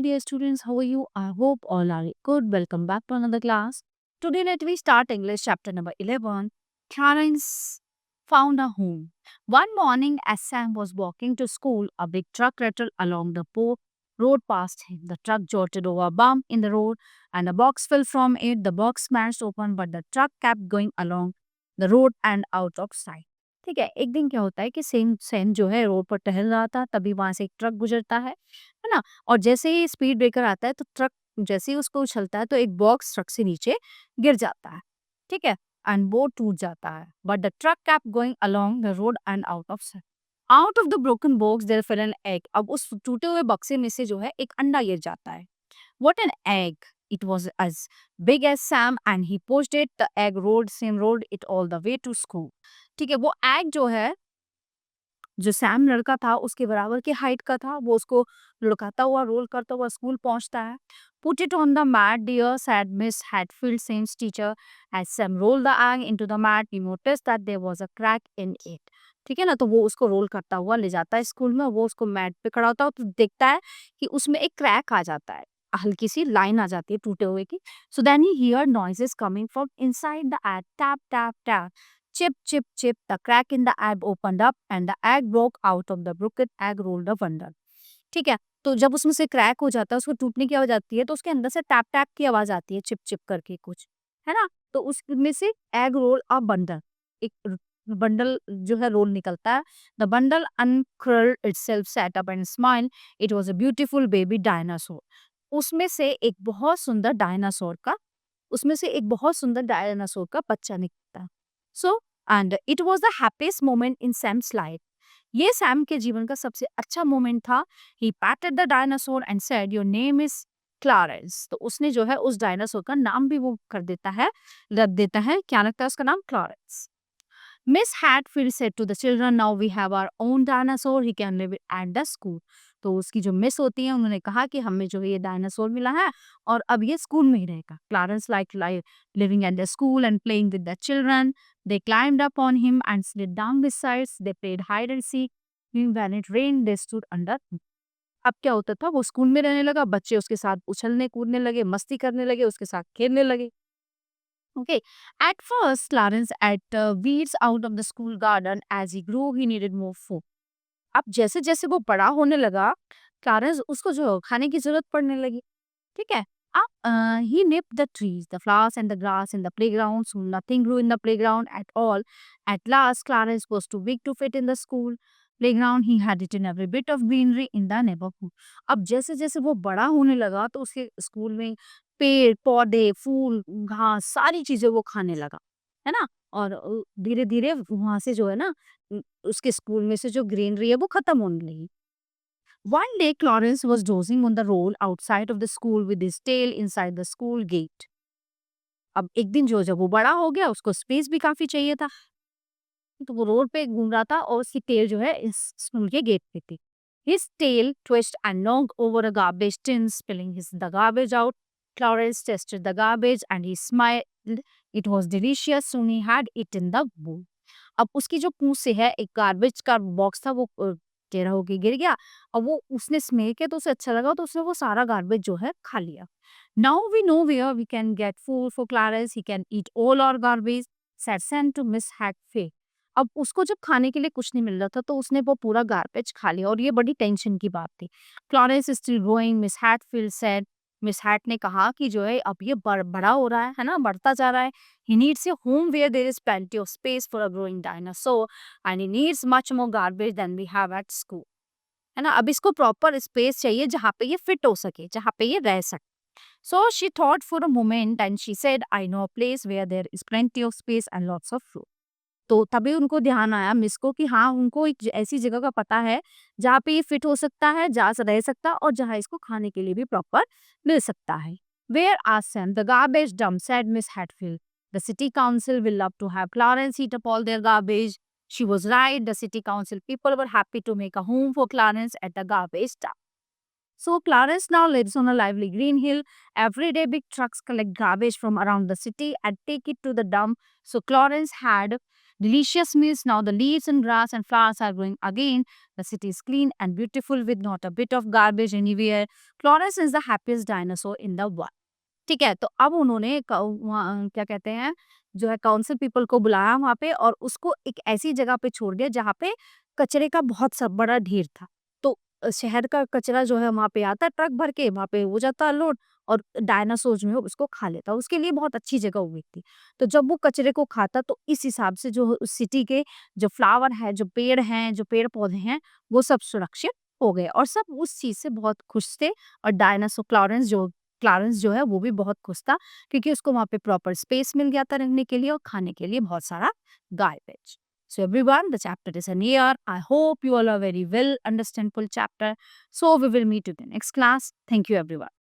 dear students. How are you? I hope all are good. Welcome back to another class. Today, let me start English chapter number 11. Clarence found a home. One morning, as Sam was walking to school, a big truck rattled along the road past him. The truck jolted over a bump in the road, and a box fell from it. The box smashed open, but the truck kept going along the road and out of sight. ठीक है, एक दिन क्या होता है कि same Sam जो है रोड पर टहल रहा था, तभी वहां से एक ट्रक गुजरता है ना? और जैसे ही स्पीड ब्रेकर आता है तो ट्रक जैसे ही उसको उछलता है तो एक बॉक्स ट्रक से नीचे गिर जाता है, ठीक है, एंड वो टूट जाता है, but the truck kept going along the road and out of the broken box there fell an egg. अब उस टूटे हुए बक्से में से जो है एक अंडा गिर जाता है। What an egg! It was as big as Sam and he pushed it. The egg rolled it all the way to school. ठीक है, वो एग जो है, जो सैम लड़का था उसके बराबर की हाइट का था, वो उसको लुढ़काता हुआ रोल करता हुआ स्कूल पहुंचता है। Put it on the mat, dear, said Miss Hatfield, Sam's teacher. As Sam rolled the egg into the mat, he noticed that there was a crack in it. ठीक है ना, तो वो उसको रोल करता हुआ ले जाता है स्कूल में, वो उसको मैट पे खड़ा होता है तो देखता है कि उसमें एक क्रैक आ जाता है, हल्की सी लाइन आ जाती है टूटे हुए की। So then he hear noises coming from inside the egg, tap tap tap, chip, chip, chip, the crack in the egg opened up and the egg broke out of the broken egg rolled a bundle. ठीक है, तो जब उसमें से crack हो जाता है, उसको टूटने की आवाज आती है, तो उसके अंदर से टैप टैप की आवाज आती है, चिप चिप करके कुछ, है ना? तो उसमें से एग रोल अ बंडल, एक बंडल जो है रोल निकलता है। The bundle uncurled itself, sat up and smile. It was a beautiful baby dinosaur. उसमें से एक बहुत सुंदर डायनासोर का उसमें से एक बहुत सुंदर डायनासोर का बच्चा निकलता है। So and it was the happiest moment in Sam's life. ये सैम के जीवन का सबसे अच्छा मोमेंट था। He patted the dinosaur and said your name is Clarence. तो उसने जो है उस डायनासोर का नाम भी वो कर देता है, रख देता है, क्या रखता है उसका नाम? Clarence. Miss Hatfield said to the children, now we have our own dinosaur, he can live at the school. तो उसकी जो मिस होती है उन्होंने कहा कि हमें जो है ये डायनासोर मिला है और अब ये स्कूल में ही रहेगा। Clarence liked living at the school and playing with the children. They climbed up on him and slid down his sides. They played hide and seek. When it rained, they stood under him. अब क्या होता था, वो school में रहने लगा, बच्चे उसके साथ उछलने कूदने लगे, मस्ती करने लगे, उसके साथ खेलने लगे। Okay. At first, Clarence ate weeds out of the school garden. As he grew, he needed more food. अब जैसे जैसे वो बड़ा होने लगा, क्लारेंस उसको जो खाने की जरूरत पड़ने लगी, ठीक है। अब he nipped the trees, the flowers and the grass in the playground. Soon nothing grew in the playground at all. At last, Clarence was too big to fit in the school playground. He had eaten every bit of greenery in the neighborhood. अब जैसे जैसे वो बड़ा होने लगा तो उसके school में पेड़ पौधे फूल घास सारी चीजें वो खाने लगा, है ना? और धीरे धीरे वहां से जो है ना, उसके स्कूल में से जो ग्रीनरी है वो खत्म होने लगी। One day, Clarence was dozing on the road outside of the school with his tail inside the school gate. अब एक दिन जो जब वो बड़ा हो गया, उसको स्पेस भी काफी चाहिए था, तो वो रोड पे घूम रहा था और उसकी टेल जो है इस स्कूल के गेट पे थी। His tail twitched and knocked over a garbage tin, spilling the garbage out. Clarence tasted the garbage and he smiled. It was delicious. Soon he had eaten the bowl. अब उसकी जो पूंछ से है एक garbage का box था, वो टेढ़ा होके गिर गया और वो उसने स्मेल किया तो उसे अच्छा लगा, तो उसने वो सारा गार्बेज जो है खा लिया। Now we know where we can get food for Clarence, he can eat all our garbage, said Sam to Miss Hatfield. अब उसको जब खाने के लिए कुछ नहीं मिल रहा था तो उसने वो पूरा गार्बेज खा लिया और ये बड़ी टेंशन की बात थी। Clarence is still growing, Miss Hatfield said. Miss Hat ने कहा कि जो है अब ये बड़ा हो रहा है ना, बढ़ता जा रहा है। He needs a home where there is plenty of space for a growing dinosaur and he needs much more garbage than we have at school. है ना, अब इसको प्रॉपर स्पेस चाहिए जहाँ पे ये फिट हो सके, जहाँ पे ये रह सके। So she thought for a moment and she said, I know a place where there is plenty of space and lots of fruit. तो तभी उनको ध्यान आया मिस को कि हाँ, उनको एक ऐसी जगह का पता है जहाँ पे ये फिट हो सकता है, जहाँ से रह सकता है और जहाँ इसको खाने के लिए भी प्रॉपर मिल सकता है। Where asked Sam, the garbage dump, said Miss Hatfield. The city council will love to have Clarence eat up all their garbage. She was right. The city council people were happy to make a home for Clarence at the garbage dump. So Clarence now lives on a lively green hill. Every day big trucks collect garbage from around the city and take it to the dump. So Clarence had delicious meals. Now the leaves and grass and flowers are growing again. The city is clean and beautiful with not a bit of garbage anywhere. Florence is the happiest dinosaur in the world. ठीक है, तो अब उन्होंने वहाँ क्या कहते हैं, जो है काउंसिल पीपल को बुलाया वहाँ पे और उसको एक ऐसी जगह पे छोड़ दिया जहाँ पे कचरे का बहुत सा बड़ा ढेर था। तो शहर का कचरा जो है वहाँ पे आता ट्रक भर के, वहाँ पे हो जाता लोड और डायनासोर जो है उसको खा लेता। उसके लिए बहुत अच्छी जगह हुई थी। तो जब वो कचरे को खाता तो इस हिसाब से जो उस सिटी के जो फ्लावर है, जो पेड़ हैं, जो पेड़-पौधे हैं, वो सब सुरक्षित हो गए और सब उस चीज़ से बहुत खुश थे और डायनासोर क्लारेंस जो है वो भी बहुत खुश था क्योंकि उसको वहाँ पे प्रॉपर स्पेस मिल गया था रहने के लिए और खाने के लिए बहुत सारा garbage. So everyone, the chapter is near. I hope you all are very well understand full chapter. So we will meet in the next class. Thank you everyone.